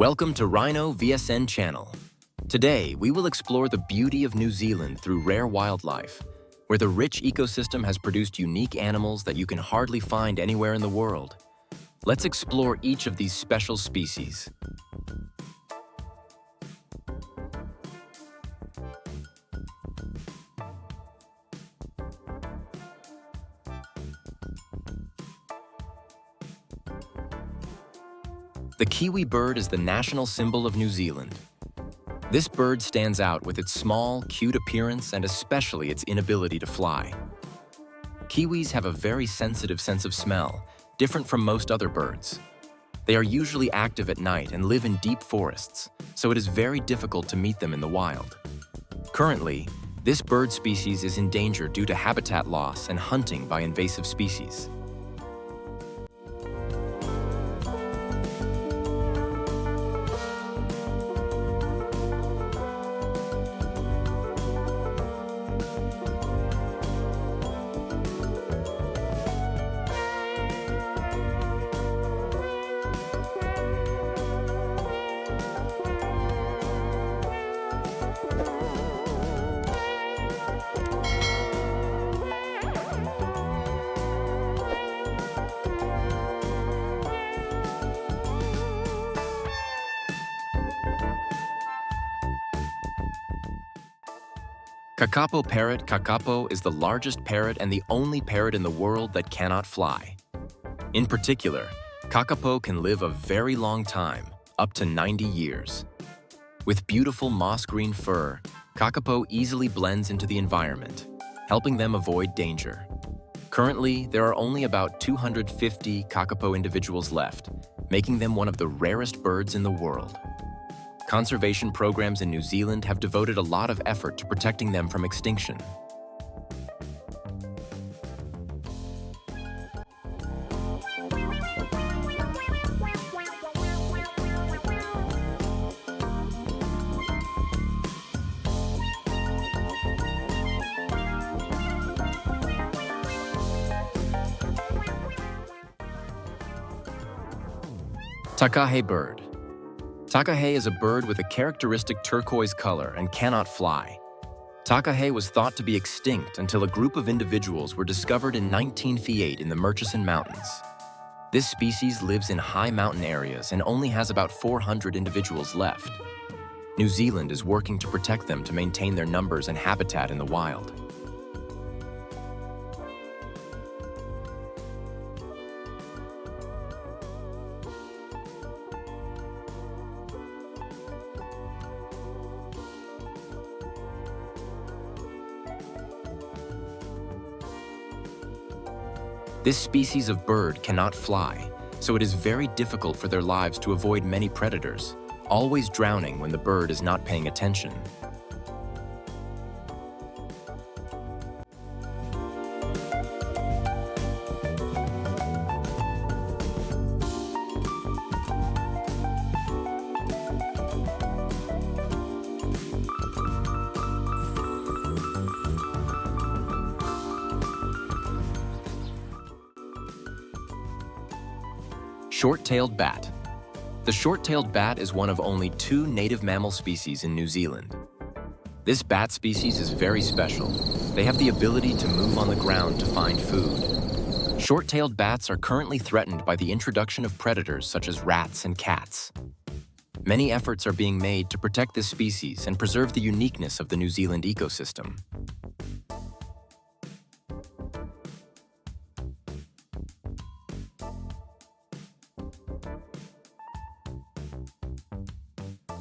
Welcome to Rhino VSN channel. Today, we will explore the beauty of New Zealand through rare wildlife, where the rich ecosystem has produced unique animals that you can hardly find anywhere in the world. Let's explore each of these special species. The kiwi bird is the national symbol of New Zealand. This bird stands out with its small, cute appearance and especially its inability to fly. Kiwis have a very sensitive sense of smell, different from most other birds. They are usually active at night and live in deep forests, so it is very difficult to meet them in the wild. Currently, this bird species is endangered due to habitat loss and hunting by invasive species. Kakapo parrot Kakapo is the largest parrot and the only parrot in the world that cannot fly. In particular, Kakapo can live a very long time, up to 90 years. With beautiful moss-green fur, Kakapo easily blends into the environment, helping them avoid danger. Currently, there are only about 250 Kakapo individuals left, making them one of the rarest birds in the world. Conservation programs in New Zealand have devoted a lot of effort to protecting them from extinction. Takahe bird. Takahe is a bird with a characteristic turquoise color and cannot fly. Takahe was thought to be extinct until a group of individuals were discovered in 1908 in the Murchison Mountains. This species lives in high mountain areas and only has about 400 individuals left. New Zealand is working to protect them to maintain their numbers and habitat in the wild. This species of bird cannot fly, so it is very difficult for their lives to avoid many predators, always drowning when the bird is not paying attention. Short-tailed bat. The short-tailed bat is one of only 2 native mammal species in New Zealand. This bat species is very special. They have the ability to move on the ground to find food. Short-tailed bats are currently threatened by the introduction of predators such as rats and cats. Many efforts are being made to protect this species and preserve the uniqueness of the New Zealand ecosystem.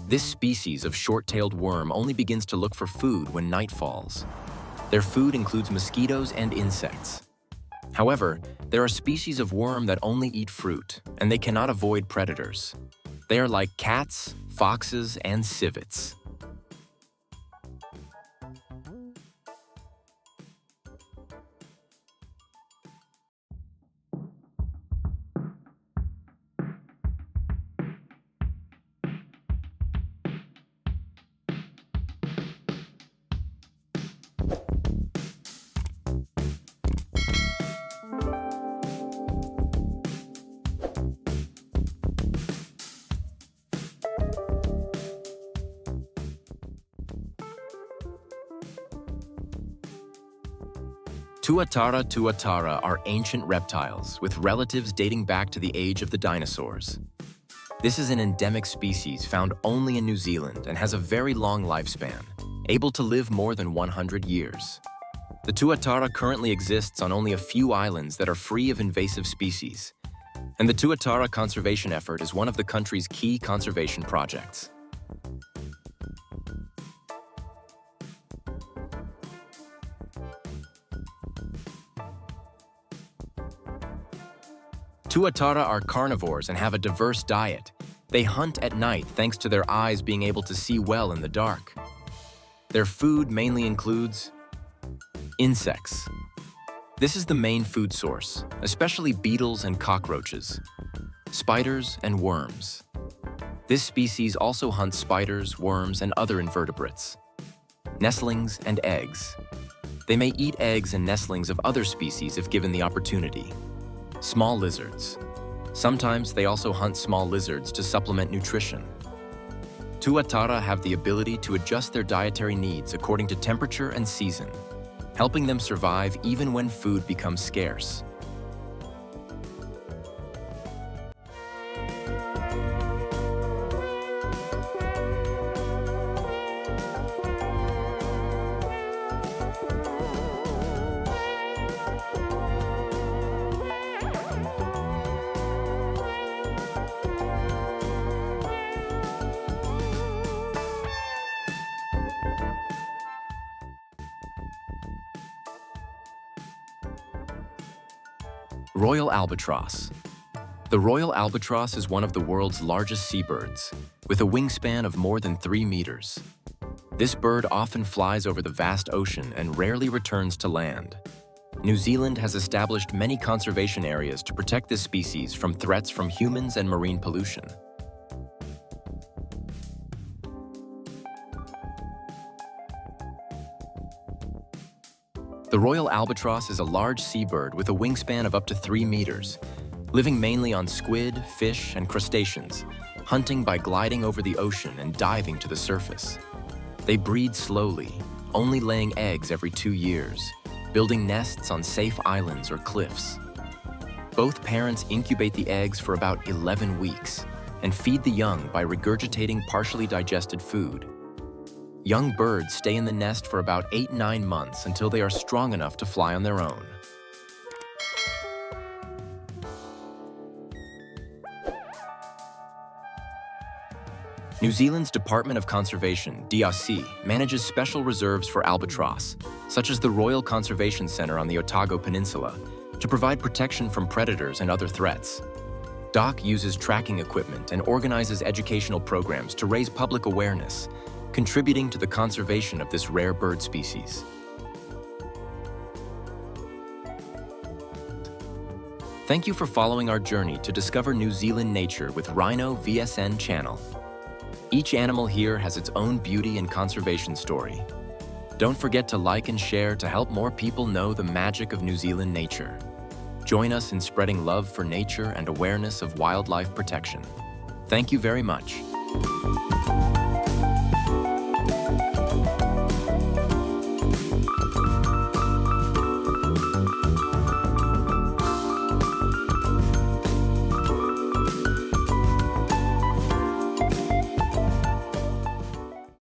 This species of short-tailed worm only begins to look for food when night falls. Their food includes mosquitoes and insects. However, there are species of worm that only eat fruit, and they cannot avoid predators. They are like cats, foxes, and civets. Tuatara are ancient reptiles with relatives dating back to the age of the dinosaurs. This is an endemic species found only in New Zealand and has a very long lifespan, able to live more than 100 years. The tuatara currently exists on only a few islands that are free of invasive species, and the tuatara conservation effort is one of the country's key conservation projects. Tuatara are carnivores and have a diverse diet. They hunt at night thanks to their eyes being able to see well in the dark. Their food mainly includes insects. This is the main food source, especially beetles and cockroaches, spiders and worms. This species also hunts spiders, worms, and other invertebrates. Nestlings and eggs. They may eat eggs and nestlings of other species if given the opportunity. Small lizards. Sometimes they also hunt small lizards to supplement nutrition. Tuatara have the ability to adjust their dietary needs according to temperature and season, helping them survive even when food becomes scarce. Royal albatross. The royal albatross is one of the world's largest seabirds, with a wingspan of more than 3 meters. This bird often flies over the vast ocean and rarely returns to land. New Zealand has established many conservation areas to protect this species from threats from humans and marine pollution. The royal albatross is a large seabird with a wingspan of up to 3 meters, living mainly on squid, fish, and crustaceans, hunting by gliding over the ocean and diving to the surface. They breed slowly, only laying eggs every 2 years, building nests on safe islands or cliffs. Both parents incubate the eggs for about 11 weeks and feed the young by regurgitating partially digested food. Young birds stay in the nest for about 8-9 months until they are strong enough to fly on their own. New Zealand's Department of Conservation, DRC, manages special reserves for albatross, such as the Royal Conservation Centre on the Otago Peninsula, to provide protection from predators and other threats. DOC uses tracking equipment and organizes educational programs to raise public awareness, contributing to the conservation of this rare bird species. Thank you for following our journey to discover New Zealand nature with Rhino VSN channel. Each animal here has its own beauty and conservation story. Don't forget to like and share to help more people know the magic of New Zealand nature. Join us in spreading love for nature and awareness of wildlife protection. Thank you very much.